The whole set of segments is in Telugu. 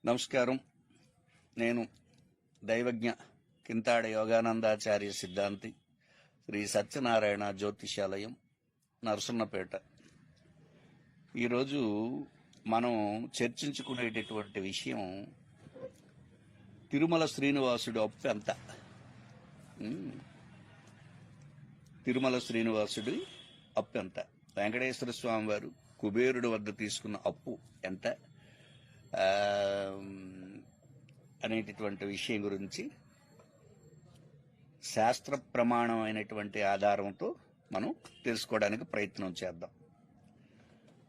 నమస్కారం. నేను దైవజ్ఞ కింతాడ యోగానందాచార్య సిద్ధాంతి, శ్రీ సత్యనారాయణ జ్యోతిషాలయం, నరసన్నపేట. ఈరోజు మనం చర్చించుకునేటటువంటి విషయం తిరుమల శ్రీనివాసుడు అప్పు ఎంత. తిరుమల శ్రీనివాసుడి అప్పు ఎంత, వెంకటేశ్వర స్వామి వారు కుబేరుడు వద్ద తీసుకున్న అప్పు ఎంత అనేటటువంటి విషయం గురించి శాస్త్ర ప్రమాణమైనటువంటి ఆధారంతో మనం తెలుసుకోవడానికి ప్రయత్నం చేద్దాం.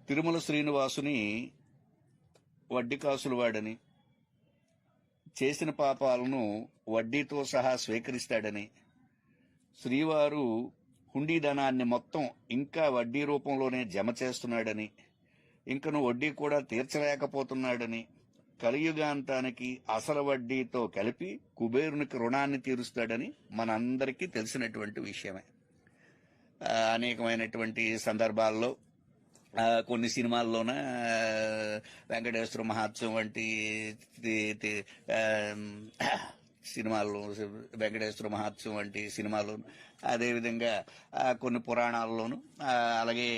తిరుమల శ్రీనివాసుని వడ్డీ కాసులు వాడని, చేసిన పాపాలను వడ్డీతో సహా స్వీకరిస్తాడని, శ్రీవారు హుండీ ధనాన్ని మొత్తం ఇంకా వడ్డీ రూపంలోనే జమ చేస్తున్నాడని, ఇంకను వడ్డీ కూడా తీర్చలేకపోతున్నాడని, కలియుగాంతానికి అసలు వడ్డీతో కలిపి కుబేరునికి రుణాన్ని తీరుస్తాడని మనందరికీ తెలిసినటువంటి విషయమే. అనేకమైనటువంటి సందర్భాల్లో కొన్ని సినిమాల్లోన వెంకటేశ్వర మహాత్సవం వంటి సినిమాల్లో, వెంకటేశ్వర మహాత్సవం వంటి సినిమాల్లోను, అదేవిధంగా కొన్ని పురాణాల్లోనూ, అలాగే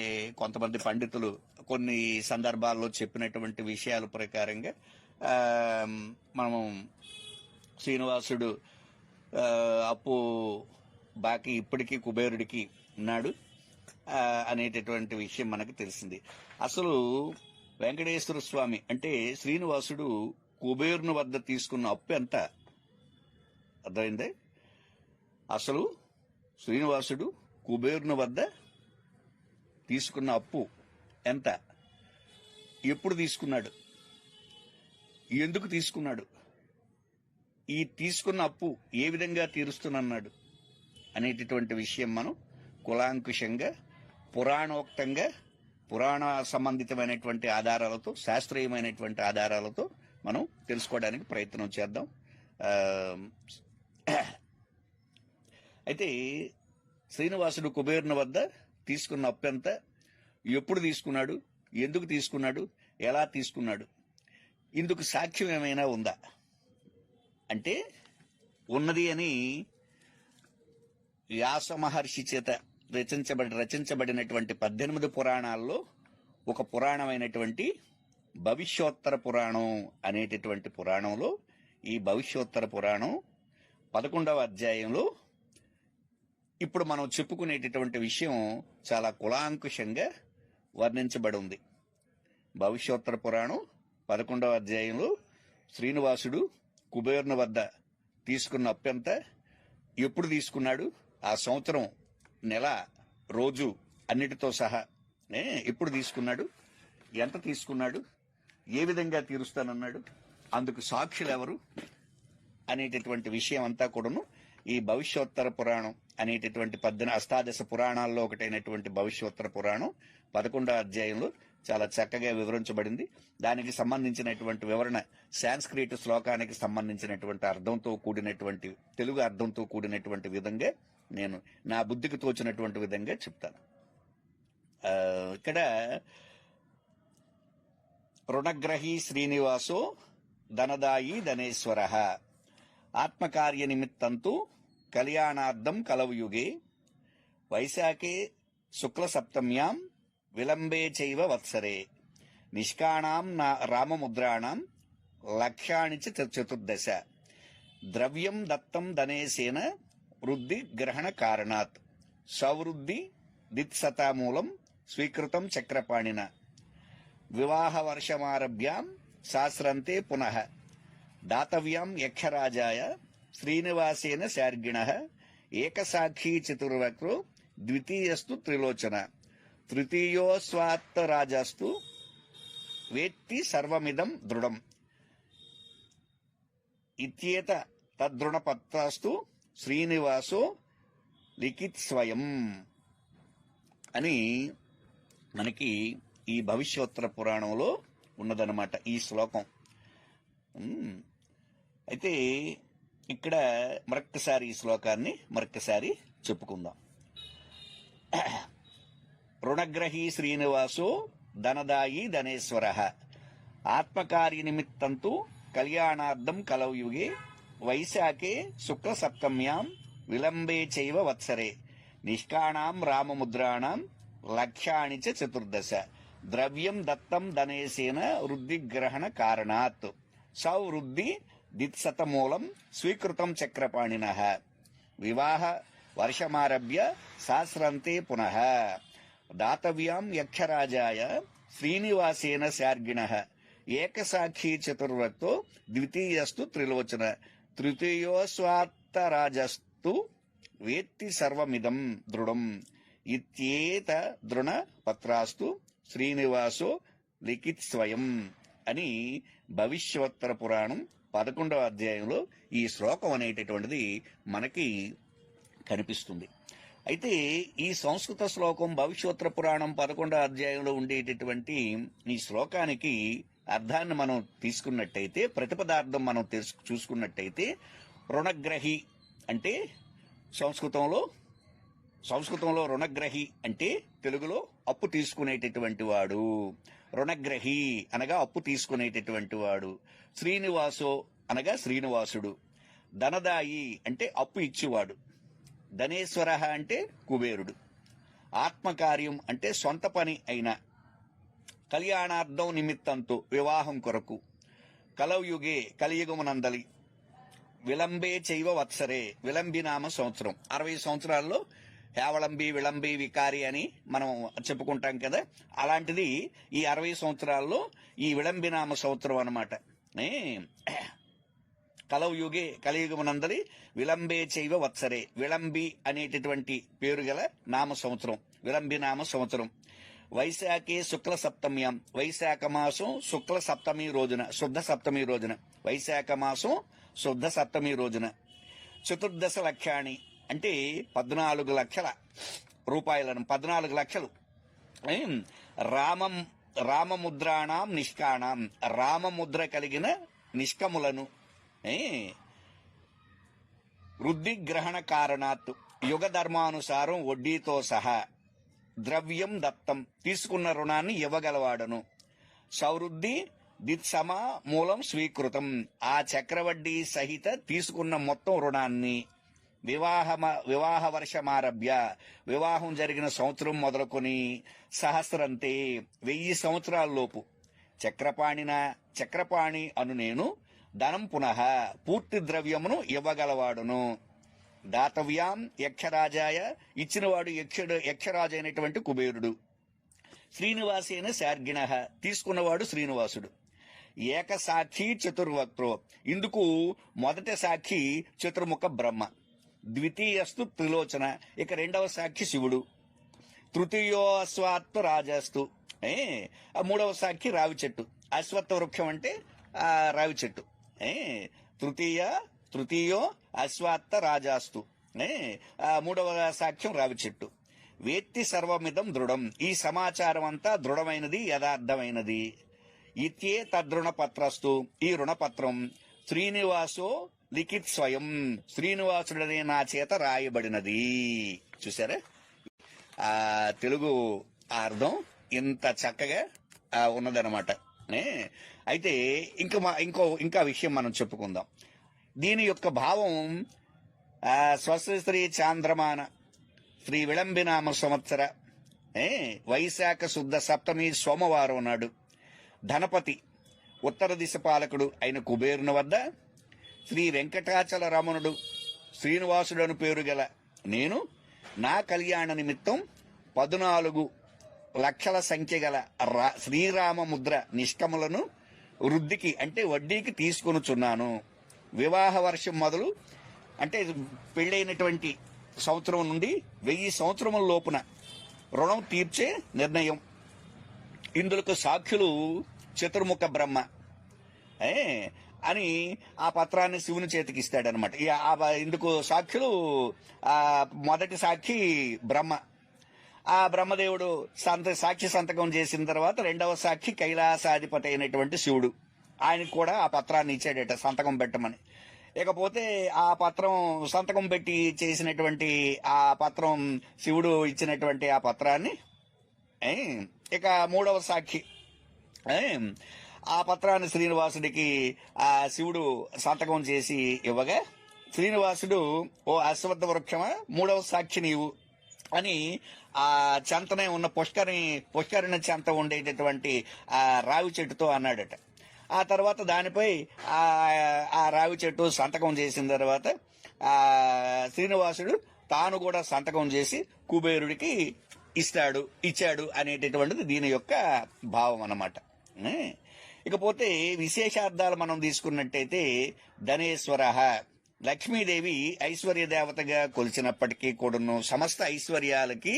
కొంతమంది పండితులు కొన్ని సందర్భాల్లో చెప్పినటువంటి విషయాల ప్రకారంగా మనము శ్రీనివాసుడు అప్పు బాకీ ఇప్పటికీ కుబేరుడికి ఉన్నాడు అనేటటువంటి విషయం మనకు తెలిసింది. అసలు వెంకటేశ్వర స్వామి అంటే శ్రీనివాసుడు కుబేరుని వద్ద తీసుకున్న అప్పు ఎంత అర్థమైందే? అసలు శ్రీనివాసుడు కుబేరుని వద్ద తీసుకున్న అప్పు ఎంత, ఎప్పుడు తీసుకున్నాడు, ఎందుకు తీసుకున్నాడు, ఈ తీసుకున్న అప్పు ఏ విధంగా తీరుస్తున్నన్నాడు అనేటటువంటి విషయం మనం కులాంకుశంగా, పురాణోక్తంగా, పురాణ సంబంధితమైనటువంటి ఆధారాలతో, శాస్త్రీయమైనటువంటి ఆధారాలతో మనం తెలుసుకోవడానికి ప్రయత్నం చేద్దాం. అయితే శ్రీనివాసుడు కుబేరుని వద్ద తీసుకున్న అప్పు ఎంత, ఎప్పుడు తీసుకున్నాడు, ఎందుకు తీసుకున్నాడు, ఎలా తీసుకున్నాడు, ఇందుకు సాక్ష్యం ఏమైనా ఉందా అంటే ఉన్నది అని వ్యాస మహర్షి చేత రచించబడినటువంటి 18 పురాణాల్లో ఒక పురాణమైనటువంటి భవిష్యోత్తర పురాణం అనేటటువంటి పురాణంలో, ఈ భవిష్యోత్తర పురాణం 11వ అధ్యాయంలో ఇప్పుడు మనం చెప్పుకునేటటువంటి విషయం చాలా కులాంకుశంగా వర్ణించబడి ఉంది. భవిష్యోత్తర పురాణం 11వ అధ్యాయంలో శ్రీనివాసుడు కుబేరుని వద్ద తీసుకున్న అప్పెంత, ఎప్పుడు తీసుకున్నాడు, ఆ సంవత్సరం, నెల, రోజు అన్నిటితో సహా ఎప్పుడు తీసుకున్నాడు, ఎంత తీసుకున్నాడు, ఏ విధంగా తీరుస్తానన్నాడు, అందుకు సాక్షులు ఎవరు అనేటటువంటి విషయం అంతా కూడాను ఈ భవిష్యోత్తర పురాణం అనేటటువంటి అష్టాదశ పురాణాల్లో ఒకటైనటువంటి భవిష్యోత్తర పురాణం 11వ అధ్యాయంలో చాలా చక్కగా వివరించబడింది. దానికి సంబంధించినటువంటి వివరణ సాంస్క్రిట్ శ్లోకానికి సంబంధించినటువంటి అర్థంతో కూడినటువంటి, తెలుగు అర్థంతో కూడినటువంటి విధంగా నేను నా బుద్ధికి తోచినటువంటి విధంగా చెప్తాను. ఇక్కడ రుణగ్రహీ శ్రీనివాసో ధనదాయి ధనేశ్వర ఆత్మకార్య నిమిత్తంతు కళ్యాణార్థం కలవుయుగే వైశాఖే శుక్ల సప్తమ్యాం విలంబే చైవ వత్సరే నిష్కాణాం రామముద్రాణం లక్ష్యాణి చతుర్దశ ద్రవ్యం దత్తం ధనేసేన వృద్ధి గ్రహణ కారణాత్ సవృద్ధి దిత్సతామూలం స్వీకృతం చక్రపాణిన వివాహ వర్షమారభ్యాం శాస్త్రంతే పునః దాతవ్యాం యక్షరాజాయ శ్రీనివాసేన శార్గిణః ఏకసాక్షీ చతుర్వక్రో ద్వితీయస్తు త్రిలోచన తృతీయోస్వాత్తరాజాస్తు వేత్తి సర్వమిదం దృఢం ఇత్యేత తద్దృఢపత్రాస్తు శ్రీనివాసో లిఖిత్ స్వయం అని మనకి ఈ భవిష్యోత్తర పురాణంలో ఉన్నదన్నమాట ఈ శ్లోకం. అయితే ఇక్కడ మరొక్కసారి ఈ శ్లోకాన్ని మరొక్కసారి చెప్పుకుందాం. రుణగ్రహీ శ్రీనివాసో ధనదాయి ధనేశ్వర ఆత్మకార్య నిమిత్తంతు కళ్యాణార్థం కలౌయుగే వైశాఖే శుక్ల సప్తమ్యాం విలంబే చైవ వత్సరే నిష్కాణాం రామముద్రాణం లక్ష్యాణి చ చతుర్దశ ద్రవ్యం దత్తం ధనేసేన వృద్ధిగ్రహణ కారణాత్ సౌవృద్ధి దిత్సతమూలం స్వీకృతం చక్రపాణినః వివాహ వర్షమారభ్య సహస్రంతే పునః దాతవ్యాం యక్షరాజాయ శ్రీనివాసేన శార్గిణః ఏకసాక్షి చతుర్వక్తో ద్వితీయస్తు త్రిలోచన తృతీయోస్వాత్తరాజస్తు వేత్తి సర్వమిదం దృఢం ఇత్యేత దృఢ పత్రాస్తు శ్రీనివాసో లిఖిత్ స్వయం అని భవిష్యోత్తర పురాణం 11వ అధ్యాయంలో ఈ శ్లోకం అనేటటువంటిది మనకి కనిపిస్తుంది. అయితే ఈ సంస్కృత శ్లోకం భవిష్యోత్తర పురాణం 11వ అధ్యాయంలో ఉండేటటువంటి ఈ శ్లోకానికి అర్థాన్ని మనం తీసుకున్నట్టయితే, ప్రతిపదార్థం మనం చూసుకున్నట్టయితే, రుణగ్రహి అంటే సంస్కృతంలో రుణగ్రహి అంటే తెలుగులో అప్పు తీసుకునేటటువంటి వాడు. రుణగ్రహి అనగా అప్పు తీసుకునేటటువంటి వాడు. శ్రీనివాసో అనగా శ్రీనివాసుడు. ధనదాయి అంటే అప్పు ఇచ్చేవాడు. ధనేశ్వర అంటే కుబేరుడు. ఆత్మకార్యం అంటే సొంత పని అయిన. కళ్యాణార్థం నిమిత్తంతో వివాహం కొరకు. కలౌయుగే కలియుగమునందలి. విలంబే చైవ వత్సరే విలంబినామ సంవత్సరం. 60 సంవత్సరాల్లో హేవళంబి విళంబి వికారి అని మనం చెప్పుకుంటాం కదా, అలాంటిది ఈ 60 సంవత్సరాల్లో ఈ విళంబినామ సంవత్సరం అన్నమాట. కలౌయుగే కలియుగమునందలి విలంబే చైవ వత్సరే విళంబి అనేటటువంటి పేరు గల నామ సంవత్సరం, విలంబినామ సంవత్సరం. వైశాఖే శుక్ల సప్తమ్యాం వైశాఖ మాసం శుక్ల సప్తమి రోజున, శుద్ధ సప్తమి రోజున, వైశాఖ మాసం శుద్ధ సప్తమి రోజున. చతుర్దశ లక్షాణి అంటే 14 లక్షల రూపాయలను, 14 లక్షలు. రామముద్రాణం నిష్కాణం రామముద్ర కలిగిన నిష్కములను. వృద్ధిగ్రహణ కారణాత్ యుగ ధర్మానుసారం వడ్డీతో సహా. ద్రవ్యం దత్తం తీసుకున్న రుణాన్ని ఇవ్వగలవాడను. సౌవృద్ధి దిత్సమా మూలం స్వీకృతం ఆ చక్రవడ్డీ సహిత తీసుకున్న మొత్తం రుణాన్ని. వివాహ వర్షమారభ్య వివాహం జరిగిన సంవత్సరం మొదలుకొని సహస్రంతే 1000 సంవత్సరాల్లోపు. చక్రపాణి అను నేను ధనం పునః పూర్తి ద్రవ్యమును ఇవ్వగలవాడును. దాతవ్యాం యక్షరాజాయ ఇచ్చినవాడు యక్షరాజు అయినటువంటి కుబేరుడు. శ్రీనివాసేన శార్గిణ తీసుకున్నవాడు శ్రీనివాసుడు. ఏకసాక్షి చతుర్వక్త్రో ఇందుకు మొదటి సాక్షి చతుర్ముఖ బ్రహ్మ. ద్వితీయస్తు త్రిలోచన ఇక రెండవ సాక్షి శివుడు. తృతీయో అశ్వత్థ రాజస్తు మూడవ సాక్షి రావి చెట్టు. అశ్వత్థ వృక్షం అంటే రావి చెట్టు. తృతీయో అశ్వత్థ రాజాస్తు మూడవ సాక్ష్యం రావి చెట్టు. వేత్తి సర్వమిదం దృఢం ఈ సమాచారం అంతా దృఢమైనది, యథార్థమైనది. ఇత్యే తదృణ పత్రస్తు ఈ రుణపత్రం శ్రీనివాసో లిఖిత్ స్వయం శ్రీనివాసుడనే నా చేత రాయబడినది. చూసారా ఆ తెలుగు అర్థం ఇంత చక్కగా ఉన్నదనమాట. అయితే ఇంకా విషయం మనం చెప్పుకుందాం. దీని యొక్క భావం స్వశ్రీ చాంద్రమాన శ్రీ విళంబినామ సంవత్సర వైశాఖ శుద్ధ సప్తమి సోమవారం నాడు ధనపతి ఉత్తర దిశ పాలకుడు అయిన కుబేరుని వద్ద శ్రీ వెంకటాచల రమణుడు శ్రీనివాసుడను పేరు గల నేను నా కళ్యాణ నిమిత్తం 14 లక్షల సంఖ్య గల శ్రీరామ ముద్ర నిష్కములను వృద్ధికి అంటే వడ్డీకి తీసుకొనుచున్నాను. వివాహ వర్షం మొదలు అంటే పెళ్ళైనటువంటి సంవత్సరం నుండి 1000 సంవత్సరముల లోపున రుణం తీర్చే నిర్ణయం. ఇందులకు సాక్షులు చతుర్ముఖ బ్రహ్మ అని ఆ పత్రాన్ని శివుని చేతికి ఇస్తాడనమాట. ఇందుకు సాక్షులు మొదటి సాక్షి బ్రహ్మ. ఆ బ్రహ్మదేవుడు సాక్షి సంతకం చేసిన తర్వాత రెండవ సాక్షి కైలాసాధిపతి అయినటువంటి శివుడు. ఆయనకు కూడా ఆ పత్రాన్ని ఇచ్చాడట సంతకం పెట్టమని. ఇకపోతే ఆ పత్రం సంతకం పెట్టి చేసినటువంటి ఆ పత్రం శివుడు ఇచ్చినటువంటి ఆ పత్రాన్ని ఇక మూడవ సాక్షి ఆ పత్రాన్ని శ్రీనివాసుడికి ఆ శివుడు సంతకం చేసి ఇవ్వగా శ్రీనివాసుడు, ఓ అశ్వత్థ వృక్షమా, 3వ సాక్షి నీవు అని ఆ చెంతనే ఉన్న పుష్కరిణి చెంత ఉండేటటువంటి ఆ రావి చెట్టుతో అన్నాడట. ఆ తర్వాత దానిపై ఆ ఆ రావి చెట్టు సంతకం చేసిన తర్వాత ఆ శ్రీనివాసుడు తాను కూడా సంతకం చేసి కుబేరుడికి ఇచ్చాడు అనేటటువంటిది దీని యొక్క భావం అన్నమాట. ఇకపోతే విశేషార్థాలు మనం తీసుకున్నట్టయితే ధనేశ్వర, లక్ష్మీదేవి ఐశ్వర్య దేవతగా కొలిచినప్పటికీ కూడాను సమస్త ఐశ్వర్యాలకి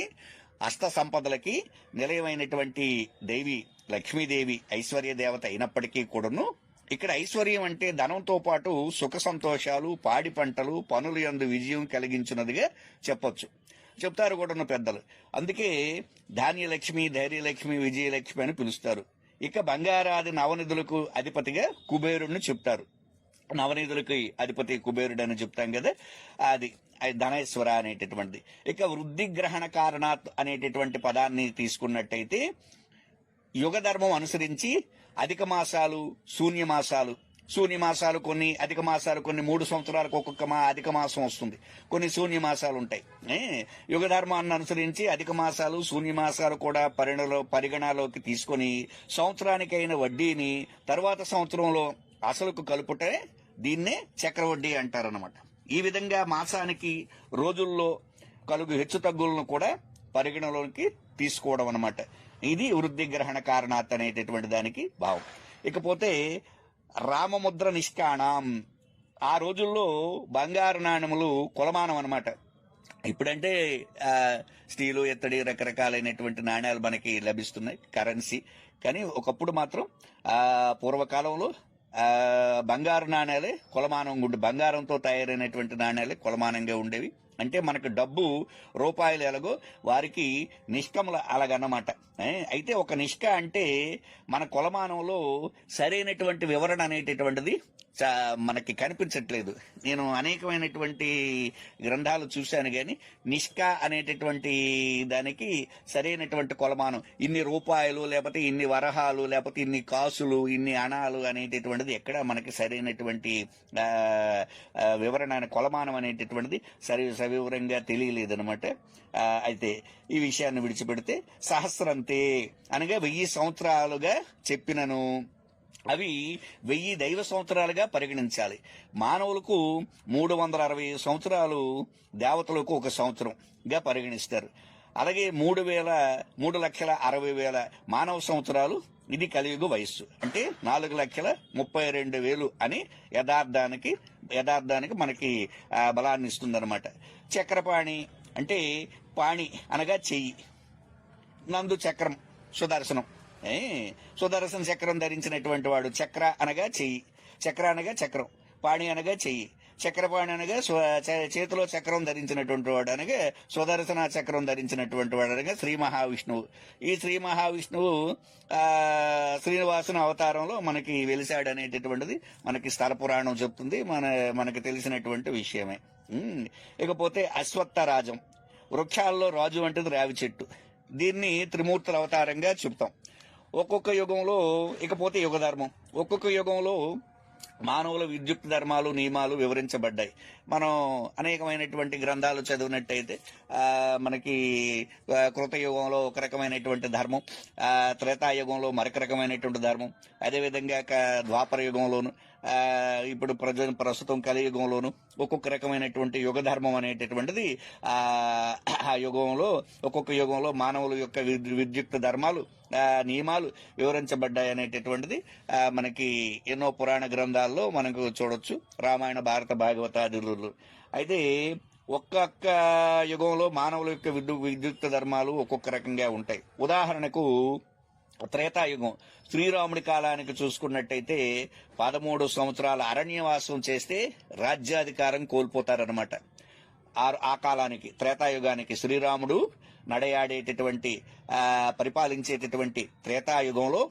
అష్ట సంపదలకి నిలయమైనటువంటి దేవి లక్ష్మీదేవి ఐశ్వర్య దేవత అయినప్పటికీ కూడాను ఇక్కడ ఐశ్వర్యం అంటే ధనంతో పాటు సుఖ సంతోషాలు, పాడి పంటలు, పనులు యందు విజయం కలిగించున్నదిగా చెప్తారు కూడాను పెద్దలు. అందుకే ధాన్యలక్ష్మి, ధైర్యలక్ష్మి, విజయలక్ష్మి అని పిలుస్తారు. ఇక బంగారాది నవనిధులకు అధిపతిగా కుబేరుడిని చెప్తారు. నవనిధులకి అధిపతి కుబేరుడు అని చెప్తాం కదా, అది ధనేశ్వర అనేటటువంటిది. ఇక వృద్ధి గ్రహణ కారణాత్ అనేటటువంటి పదాన్ని తీసుకున్నట్టయితే యుగ ధర్మం అనుసరించి అధిక మాసాలు, శూన్యమాసాలు కొన్ని, అధిక మాసాలు కొన్ని, 3 సంవత్సరాలకు ఒక్కొక్క అధిక మాసం వస్తుంది, కొన్ని శూన్యమాసాలు ఉంటాయి. యుగ ధర్మాన్ని అనుసరించి అధిక మాసాలు, శూన్యమాసాలు కూడా పరిగణలోకి తీసుకొని సంవత్సరానికైన వడ్డీని తర్వాత సంవత్సరంలో అసలుకు కలుపుటే దీన్నే చక్రవడ్డీ అంటారన్నమాట. ఈ విధంగా మాసానికి రోజుల్లో కలుగు హెచ్చు తగ్గులను కూడా పరిగణలోకి తీసుకోవడం అన్నమాట. ఇది వృద్ధి గ్రహణ కారణాత్ అనేటటువంటి దానికి భావం. ఇకపోతే రామముద్ర నిష్కాణం, ఆ రోజుల్లో బంగారు నాణ్యములు కొలమానం అన్నమాట. ఇప్పుడంటే స్టీలు, ఎత్తడి రకరకాలైనటువంటి నాణ్యాలు మనకి లభిస్తున్నాయి, కరెన్సీ. కానీ ఒకప్పుడు మాత్రం పూర్వకాలంలో బంగారు నాణ్యాలే కొలమానం బంగారంతో తయారైనటువంటి నాణ్యాలే కొలమానంగా ఉండేవి. అంటే మనకు డబ్బు రూపాయలు ఎలాగో వారికి నిష్కముల అలాగన్నమాట. అయితే ఒక నిష్క అంటే మన కొలమానంలో సరైనటువంటి వివరణ అనేటటువంటిది మనకి కనిపించట్లేదు. నేను అనేకమైనటువంటి గ్రంథాలు చూశాను, కానీ నిష్క అనేటటువంటి దానికి సరైనటువంటి కొలమానం ఇన్ని రూపాయలు, లేకపోతే ఇన్ని వరహాలు, లేకపోతే ఇన్ని కాసులు, ఇన్ని అణాలు అనేటటువంటిది ఎక్కడ మనకి సరైనటువంటి వివరణ కొలమానం అనేటటువంటిది సవివరంగా తెలియలేదనమాట. అయితే ఈ విషయాన్ని విడిచిపెడితే సహస్రంతే అనగా 1000 సంవత్సరాలుగా చెప్పినను అవి 1000 దైవ సంవత్సరాలుగా పరిగణించాలి. మానవులకు 360 సంవత్సరాలు, దేవతలకు 1 సంవత్సరంగా పరిగణిస్తారు. అలాగే 3,60,60,000 మానవ సంవత్సరాలు ఇది కలియుగ వయస్సు. అంటే 4,32,000 అని యథార్థానికి మనకి బలాన్ని ఇస్తుందన్నమాట. చక్రపాణి అంటే పాణి అనగా చెయ్యి, నందు చక్రం సుదర్శనం. సుదర్శన చక్రం ధరించినటువంటి వాడు. చక్ర అనగా చెయ్యి, చక్ర అనగా చక్రం, పాణి అనగా చెయ్యి, చక్రపాణి అనగా చేతిలో చక్రం ధరించినటువంటి వాడు అనగా సుదర్శన చక్రం ధరించినటువంటి వాడు అనగా శ్రీ మహావిష్ణువు. ఈ శ్రీ మహావిష్ణువు శ్రీనివాసుని అవతారంలో మనకి వెలిశాడు అనేటటువంటిది మనకి స్థల పురాణం చెప్తుంది, మనకి తెలిసినటువంటి విషయమే. ఇకపోతే అశ్వత్థరాజం, వృక్షాల్లో రాజు అంటేది రావి చెట్టు. దీన్ని త్రిమూర్తుల అవతారంగా చెప్తాం. ఒక్కొక్క యుగంలో, ఇకపోతే యుగ ధర్మం, ఒక్కొక్క యుగంలో మానవుల విద్యుక్త ధర్మాలు, నియమాలు వివరించబడ్డాయి. మనం అనేకమైనటువంటి గ్రంథాలు చదివినట్టయితే మనకి కృతయుగంలో ఒక రకమైనటువంటి ధర్మం, త్రేతాయుగంలో మరొక రకమైనటువంటి ధర్మం, అదేవిధంగా ద్వాపర యుగంలోను, ఇప్పుడు ప్రస్తుతం కలియుగంలోను ఒక్కొక్క రకమైనటువంటి యుగ ధర్మం అనేటటువంటిది ఆ యుగంలో ఒక్కొక్క యుగంలో మానవుల యొక్క విద్యుక్త ధర్మాలు, నియమాలు వివరించబడ్డాయి అనేటటువంటిది మనకి ఎన్నో పురాణ గ్రంథాల్లో మనకు చూడొచ్చు, రామాయణ, భారత, భాగవతాదులు. అయితే ఒక్కొక్క యుగంలో మానవుల యొక్క విద్యుక్త ధర్మాలు ఒక్కొక్క రకంగా ఉంటాయి. ఉదాహరణకు త్రేతాయుగం, శ్రీరాముడి కాలానికి చూసుకున్నట్టయితే 13 సంవత్సరాల అరణ్యవాసం చేస్తే రాజ్యాధికారం కోల్పోతారనమాట. ఆ కాలానికి, త్రేతాయుగానికి, శ్రీరాముడు నడయాడేటటువంటి పరిపాలించేటటువంటి త్రేతాయుగంలో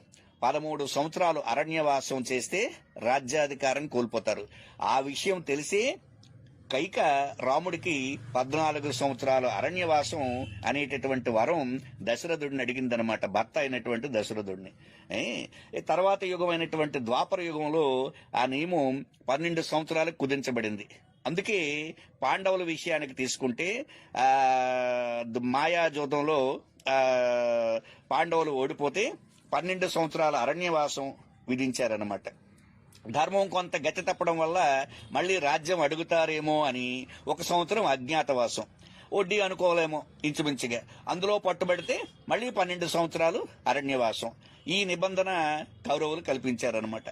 13 సంవత్సరాలు అరణ్యవాసం చేస్తే రాజ్యాధికారం కోల్పోతారు. ఆ విషయం తెలిసి కైక రాముడికి 14 సంవత్సరాలు అరణ్యవాసం అనేటటువంటి వరం దశరథుడిని అడిగిందనమాట, భర్త అయినటువంటి దశరథుడిని. తర్వాత యుగం అయినటువంటి ద్వాపర యుగంలో ఆ నియమం 12 సంవత్సరాలకు కుదించబడింది. అందుకే పాండవుల విషయానికి తీసుకుంటే మాయాజోతంలో పాండవులు ఓడిపోతే 12 సంవత్సరాల అరణ్యవాసం విధించారనమాట. ధర్మం కొంత గతి తప్పడం వల్ల మళ్ళీ రాజ్యం అడుగుతారేమో అని 1 సంవత్సరం అజ్ఞాతవాసం, వడ్డీ అనుకోలేమో ఇంచుమించుగా. అందులో పట్టుబడితే మళ్ళీ 12 సంవత్సరాలు అరణ్యవాసం. ఈ నిబంధన కౌరవులు కల్పించారనమాట.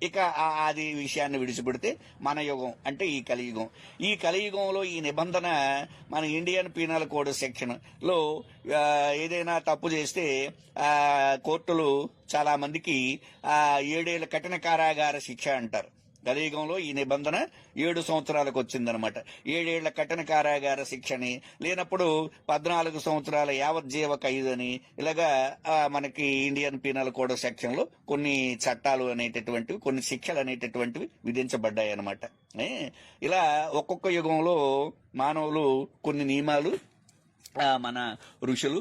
ఇక అది విషయాన్ని విడిచిపెడితే మన యుగం అంటే ఈ కలియుగం. ఈ కలియుగంలో ఈ నిబంధన మన ఇండియన్ పీనల్ కోడ్ సెక్షన్ లో ఏదైనా తప్పు చేస్తే కోర్టులు చాలా మందికి 7 ఏళ్ల కఠిన కారాగార శిక్ష అంటారు. కలియుగంలో ఈ నిబంధన 7 సంవత్సరాలకు వచ్చిందనమాట. 7 ఏళ్ల కఠిన కారాగార శిక్షని, లేనప్పుడు 14 సంవత్సరాల యావజ్జీవ ఖైదని, ఇలాగా మనకి ఇండియన్ పీనల్ కోడ్ సెక్షన్ లో కొన్ని చట్టాలు అనేటటువంటివి, కొన్ని శిక్షలు అనేటటువంటివి విధించబడ్డాయి అనమాట. ఇలా ఒక్కొక్క యుగంలో మానవులు కొన్ని నియమాలు మన ఋషులు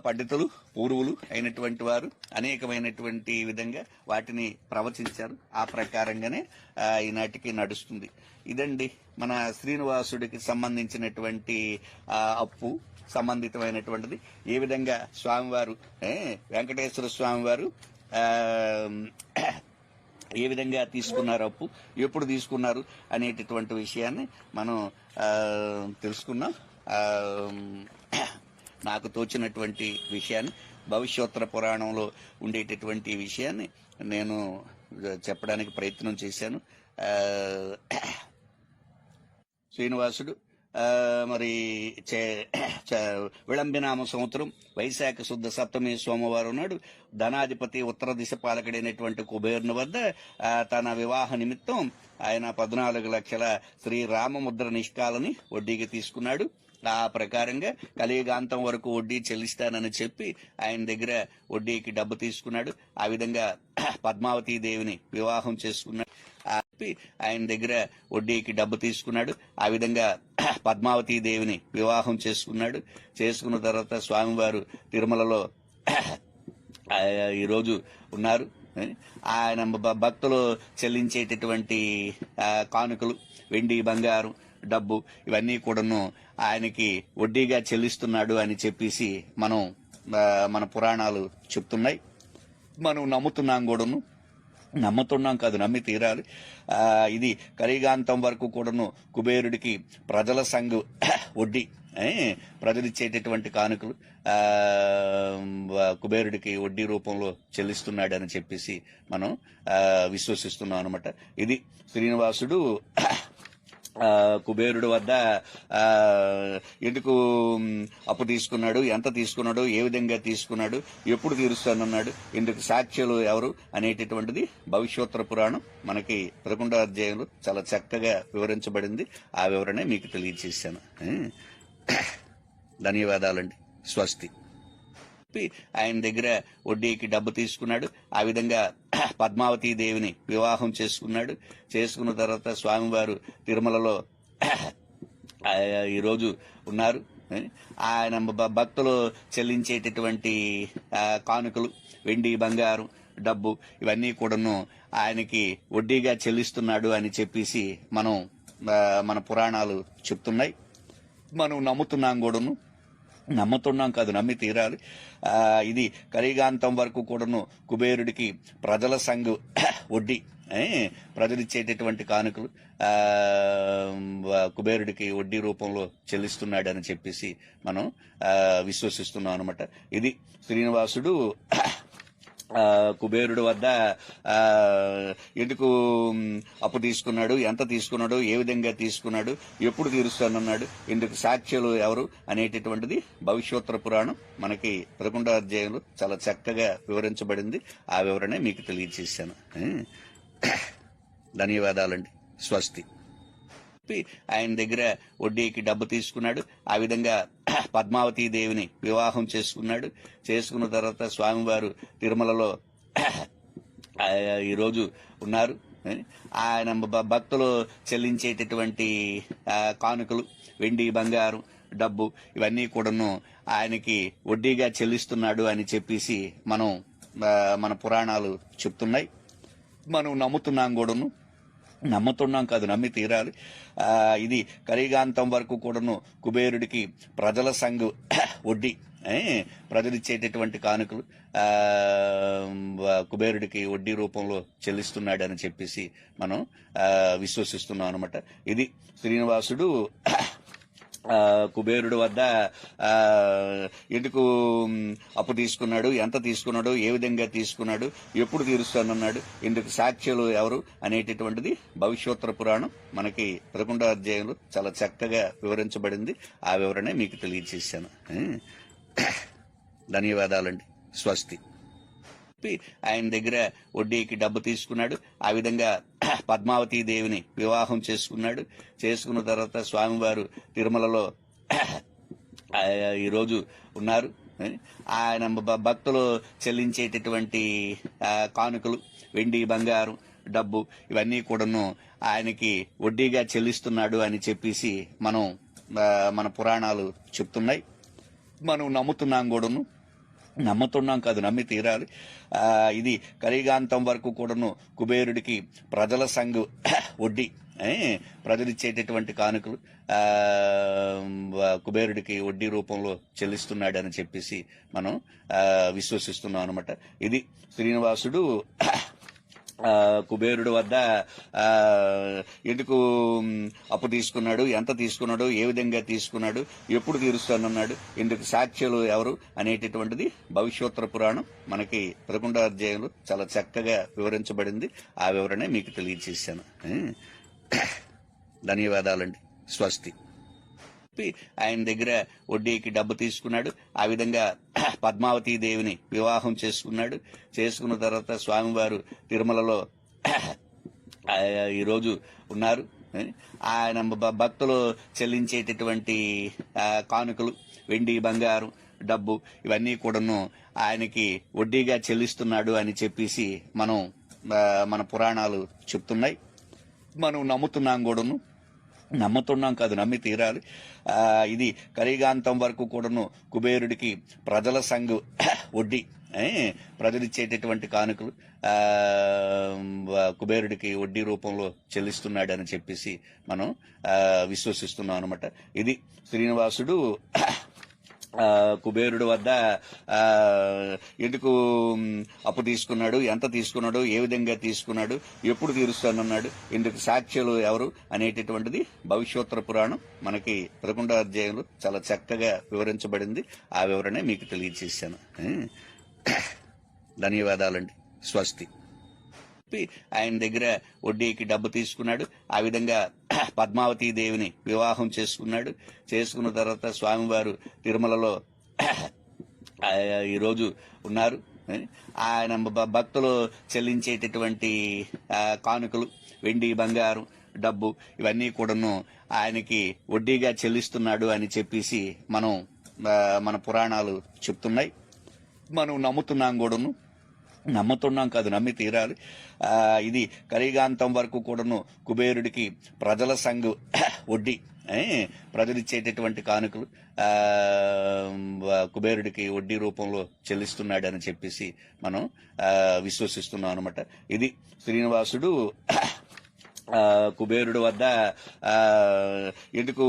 పండితులు పూర్వులు అయినటువంటి వారు అనేకమైనటువంటి విధంగా వాటిని ప్రవచించారు. ఆ ప్రకారంగానే ఈనాటికి నడుస్తుంది. ఇదండి మన శ్రీనివాసుడికి సంబంధించినటువంటి అప్పు సంబంధితమైనటువంటిది. ఏ విధంగా స్వామివారు వెంకటేశ్వర స్వామివారు ఏ విధంగా తీసుకున్నారు అప్పు, ఎప్పుడు తీసుకున్నారు అనేటటువంటి విషయాన్ని మనం తెలుసుకున్నాం. నాకు తోచినటువంటి విషయాన్ని, భవిష్యోత్తర పురాణంలో ఉండేటటువంటి విషయాన్ని నేను చెప్పడానికి ప్రయత్నం చేశాను. శ్రీనివాసుడు మరి విళంబినామ సంవత్సరం వైశాఖ శుద్ధ సప్తమి సోమవారం నాడు ధనాధిపతి ఉత్తర దిశ పాలకుడైనటువంటి కుబేరుని వద్ద తన వివాహ నిమిత్తం ఆయన 14 లక్షల శ్రీరామముద్ర నిష్కాలని వడ్డీకి తీసుకున్నాడు. ఆ ప్రకారంగా కలియుగాంతం వరకు వడ్డీ చెల్లిస్తానని చెప్పి ఆయన దగ్గర వడ్డీకి డబ్బు తీసుకున్నాడు. ఆ విధంగా పద్మావతీ దేవిని వివాహం చేసుకున్నాడు. ఆయన దగ్గర వడ్డీకి డబ్బు తీసుకున్నాడు. ఆ విధంగా పద్మావతీ దేవిని వివాహం చేసుకున్నాడు. చేసుకున్న తర్వాత స్వామివారు తిరుమలలో ఈరోజు ఉన్నారు. ఆయన భక్తులు చెల్లించేటటువంటి కానుకలు, వెండి, బంగారం, డబ్బు ఇవన్నీ కూడాను ఆయనకి వడ్డీగా చెల్లిస్తున్నాడు అని చెప్పేసి మన పురాణాలు చెప్తున్నాయి. మనం నమ్ముతున్నాం కూడాను. నమ్ముతున్నాం కాదు, నమ్మి తీరాలి. ఇది కలియుగాంతం వరకు కూడాను కుబేరుడికి ప్రజల సంఘ వడ్డీ, ప్రజలిచ్చేటటువంటి కానుకలు కుబేరుడికి వడ్డీ రూపంలో చెల్లిస్తున్నాడని చెప్పేసి మనం విశ్వసిస్తున్నాం అనమాట. ఇది శ్రీనివాసుడు కుబేరుడు వద్ద ఎందుకు అప్పు తీసుకున్నాడు, ఎంత తీసుకున్నాడు, ఏ విధంగా తీసుకున్నాడు, ఎప్పుడు తీరుస్తానన్నాడు, ఇందుకు సాక్ష్యాలు ఎవరు అనేటటువంటిది భవిష్యోత్తర పురాణం మనకి 11వ అధ్యాయంలో చాలా చక్కగా వివరించబడింది. ఆ వివరణ మీకు తెలియజేశాను. ధన్యవాదాలండి. స్వస్తి. ఆయన దగ్గర వడ్డీకి డబ్బు తీసుకున్నాడు. ఆ విధంగా పద్మావతీ దేవిని వివాహం చేసుకున్నాడు. చేసుకున్న తర్వాత స్వామివారు తిరుమలలో ఈరోజు ఉన్నారు. ఆయన భక్తులు చెల్లించేటటువంటి కానుకలు, వెండి, బంగారం, డబ్బు ఇవన్నీ కూడాను ఆయనకి వడ్డీగా చెల్లిస్తున్నాడు అని చెప్పేసి మన పురాణాలు చెప్తున్నాయి. మనం నమ్ముతున్నాం కూడాను. నమ్ముతున్నాం కాదు, నమ్మి తీరాలి. ఇది కలియుగాంతం వరకు కూడాను కుబేరుడికి ప్రజల సంఘ వడ్డీ, ప్రజలిచ్చేటటువంటి కానుకలు కుబేరుడికి వడ్డీ రూపంలో చెల్లిస్తున్నాడు అని చెప్పేసి మనం విశ్వసిస్తున్నాం అనమాట. ఇది శ్రీనివాసుడు కుబేరుడు వద్ద ఎందుకు అప్పు తీసుకున్నాడు, ఎంత తీసుకున్నాడు, ఏ విధంగా తీసుకున్నాడు, ఎప్పుడు తీరుస్తానన్నాడు, ఇందుకు సాక్ష్యాలు ఎవరు అనేటటువంటిది భవిష్యోత్తర పురాణం మనకి 11వ అధ్యాయంలో చాలా చక్కగా వివరించబడింది. ఆ వివరణ మీకు తెలియజేశాను. ధన్యవాదాలండి. స్వస్తి. ఆయన దగ్గర వడ్డీకి డబ్బు తీసుకున్నాడు. ఆ విధంగా పద్మావతీ దేవిని వివాహం చేసుకున్నాడు. చేసుకున్న తర్వాత స్వామివారు తిరుమలలో ఈరోజు ఉన్నారు. ఏ? ఆయన భక్తులు చెల్లించేటటువంటి కానుకలు, వెండి, బంగారం, డబ్బు ఇవన్నీ కూడాను ఆయనకి వడ్డీగా చెల్లిస్తున్నాడు అని చెప్పేసి మన పురాణాలు చెప్తున్నాయి. మనం నమ్ముతున్నాం కూడాను. నమ్ముతున్నాం కాదు, నమ్మి తీరాలి. ఇది కలియుగాంతం వరకు కూడాను కుబేరుడికి ప్రజల సంఘ వడ్డీ, ప్రజలిచ్చేటటువంటి కానుకలు కుబేరుడికి వడ్డీ రూపంలో చెల్లిస్తున్నాడు అని చెప్పేసి మనం విశ్వసిస్తున్నాం అనమాట. ఇది శ్రీనివాసుడు కుబేరుడు వద్ద ఎందుకు అప్పు తీసుకున్నాడు, ఎంత తీసుకున్నాడు, ఏ విధంగా తీసుకున్నాడు, ఎప్పుడు తీరుస్తానన్నాడు, ఇందుకు సాక్ష్యాలు ఎవరు అనేటటువంటిది భవిష్యోత్తర పురాణం మనకి 11వ అధ్యాయంలో చాలా చక్కగా వివరించబడింది. ఆ వివరణ మీకు తెలియజేశాను. ధన్యవాదాలండి. స్వస్తి. ఆయన దగ్గర వడ్డీకి డబ్బు తీసుకున్నాడు. ఆ విధంగా పద్మావతీ దేవిని వివాహం చేసుకున్నాడు. చేసుకున్న తర్వాత స్వామివారు తిరుమలలో ఈరోజు ఉన్నారు. ఆయన భక్తులు చెల్లించేటటువంటి కానుకలు, వెండి, బంగారం, డబ్బు ఇవన్నీ కూడాను ఆయనకి వడ్డీగా చెల్లిస్తున్నాడు అని చెప్పేసి మన పురాణాలు చెప్తున్నాయి. మనం నమ్ముతున్నాం కూడాను. నమ్ముతున్నాం కాదు, నమ్మి తీరాలి. ఇది కలియుగాంతం వరకు కూడాను కుబేరుడికి ప్రజల సంఘ వడ్డీ, ప్రజలిచ్చేటటువంటి కానుకలు కుబేరుడికి వడ్డీ రూపంలో చెల్లిస్తున్నాడు అని చెప్పేసి మనం విశ్వసిస్తున్నాం అనమాట. ఇది శ్రీనివాసుడు కుబేరుడు వద్ద ఎందుకు అప్పు తీసుకున్నాడు, ఎంత తీసుకున్నాడు, ఏ విధంగా తీసుకున్నాడు, ఎప్పుడు తీరుస్తానన్నాడు, ఇందుకు సాక్ష్యాలు ఎవరు అనేటటువంటిది భవిష్యోత్తర పురాణం మనకి 11వ అధ్యాయంలో చాలా చక్కగా వివరించబడింది. ఆ వివరణ మీకు తెలియజేశాను. ధన్యవాదాలండి. స్వస్తి. ఆయన దగ్గర వడ్డీకి డబ్బు తీసుకున్నాడు. ఆ విధంగా పద్మావతీ దేవిని వివాహం చేసుకున్నాడు. చేసుకున్న తర్వాత స్వామివారు తిరుమలలో ఈరోజు ఉన్నారు. ఆయన భక్తులు చెల్లించేటటువంటి కానుకలు, వెండి, బంగారం, డబ్బు ఇవన్నీ కూడాను ఆయనకి వడ్డీగా చెల్లిస్తున్నాడు అని చెప్పేసి మన పురాణాలు చెప్తున్నాయి. మనం నమ్ముతున్నాం కూడాను. నమ్ముతున్నాం కాదు, నమ్మి తీరాలి. ఇది కలియుగాంతం వరకు కూడాను కుబేరుడికి ప్రజల సంఘ వడ్డీ, ప్రజలిచ్చేటటువంటి కానుకలు కుబేరుడికి వడ్డీ రూపంలో చెల్లిస్తున్నాడు అని చెప్పేసి మనం విశ్వసిస్తున్నాం అనమాట. ఇది శ్రీనివాసుడు కుబేరుడు వద్ద ఎందుకు అప్పు తీసుకున్నాడు, ఎంత తీసుకున్నాడు, ఏ విధంగా తీసుకున్నాడు, ఎప్పుడు తీరుస్తానన్నాడు, ఇందుకు సాక్ష్యాలు ఎవరు అనేటటువంటిది భవిష్యోత్తర పురాణం మనకి 11వ అధ్యాయంలో చాలా చక్కగా వివరించబడింది. ఆ వివరణ మీకు తెలియజేశాను. ధన్యవాదాలండి. స్వస్తి. ఆయన దగ్గర వడ్డీకి డబ్బు తీసుకున్నాడు. ఆ విధంగా పద్మావతీ దేవిని వివాహం చేసుకున్నాడు. చేసుకున్న తర్వాత స్వామివారు తిరుమలలో ఈరోజు ఉన్నారు. ఆయన భక్తులు చెల్లించేటటువంటి కానుకలు, వెండి, బంగారం, డబ్బు ఇవన్నీ కూడాను ఆయనకి వడ్డీగా చెల్లిస్తున్నాడు అని చెప్పేసి మన పురాణాలు చెప్తున్నాయి. మనం నమ్ముతున్నాం కూడాను. నమ్ముతున్నాం కాదు, నమ్మి తీరాలి. ఇది కలియుగాంతం వరకు కూడాను కుబేరుడికి ప్రజల సంఘ వడ్డీ, ప్రజలిచ్చేటటువంటి కానుకలు కుబేరుడికి వడ్డీ రూపంలో చెల్లిస్తున్నాడు అని చెప్పేసి మనం విశ్వసిస్తున్నాం అనమాట. ఇది శ్రీనివాసుడు కుబేరుడు వద్ద ఎందుకు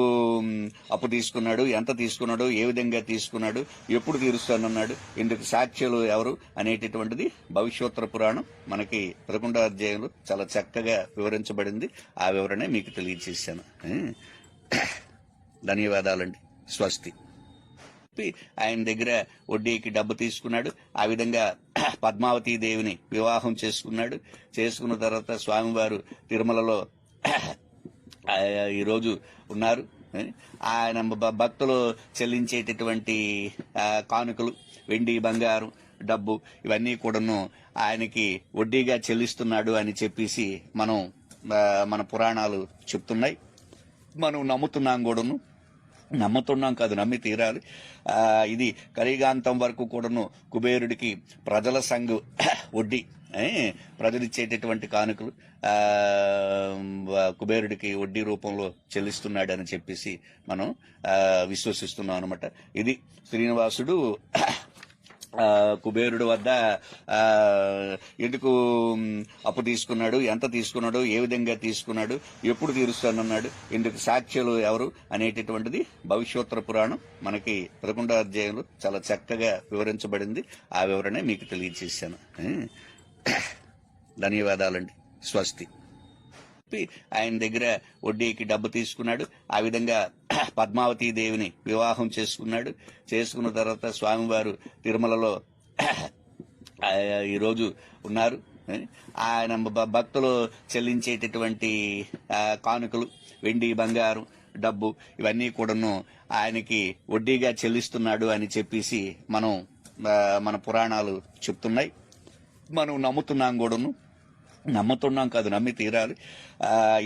అప్పు తీసుకున్నాడు, ఎంత తీసుకున్నాడు, ఏ విధంగా తీసుకున్నాడు, ఎప్పుడు తీరుస్తానన్నాడు, ఇందుకు సాక్ష్యాలు ఎవరు అనేటటువంటిది భవిష్యోత్తర పురాణం మనకి 11వ అధ్యాయంలో చాలా చక్కగా వివరించబడింది. ఆ వివరణ మీకు తెలియజేశాను. ధన్యవాదాలండి. స్వస్తి. ఆయన దగ్గర వడ్డీకి డబ్బు తీసుకున్నాడు. ఆ విధంగా పద్మావతీ దేవిని వివాహం చేసుకున్నాడు. చేసుకున్న తర్వాత స్వామివారు తిరుమలలో ఈరోజు ఉన్నారు. ఆయన భక్తులు చెల్లించేటటువంటి కానుకలు, వెండి, బంగారం, డబ్బు ఇవన్నీ కూడాను ఆయనకి వడ్డీగా చెల్లిస్తున్నాడు అని చెప్పేసి మన పురాణాలు చెప్తున్నాయి. మనం నమ్ముతున్నాం కూడాను. నమ్ముతున్నాం కాదు, నమ్మి తీరాలి. ఇది కలియుగాంతం వరకు కూడాను కుబేరుడికి ప్రజల సంఘ వడ్డీ, ప్రజలు ఇచ్చేటటువంటి కానుకలు కుబేరుడికి వడ్డీ రూపంలో చెల్లిస్తున్నాడు అని చెప్పేసి మనం విశ్వసిస్తున్నాం అనమాట. ఇది శ్రీనివాసుడు కుబేరుడు వద్ద ఎందుకు అప్పు తీసుకున్నాడు, ఎంత తీసుకున్నాడు, ఏ విధంగా తీసుకున్నాడు, ఎప్పుడు తీరుస్తానన్నాడు, ఇందుకు సాక్ష్యాలు ఎవరు అనేటటువంటిది భవిష్యోత్తర పురాణం మనకి 11వ అధ్యాయంలో చాలా చక్కగా వివరించబడింది. ఆ వివరణ మీకు తెలియజేశాను. ధన్యవాదాలండి. స్వస్తి. ఆయన దగ్గర వడ్డీకి డబ్బు తీసుకున్నాడు. ఆ విధంగా పద్మావతీ దేవిని వివాహం చేసుకున్నాడు. చేసుకున్న తర్వాత స్వామివారు తిరుమలలో ఈరోజు ఉన్నారు. ఆయన భక్తులు చెల్లించేటటువంటి కానుకలు, వెండి, బంగారం, డబ్బు ఇవన్నీ కూడాను ఆయనకి వడ్డీగా చెల్లిస్తున్నాడు అని చెప్పేసి మన పురాణాలు చెప్తున్నాయి. మనం నమ్ముతున్నాం కాదు, నమ్మి తీరాలి.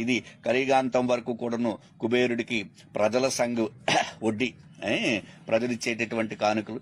ఇది కలియుగాంతం వరకు కూడాను కుబేరుడికి ప్రజల సంఘ వడ్డీ, ప్రజలిచ్చేటటువంటి కానుకలు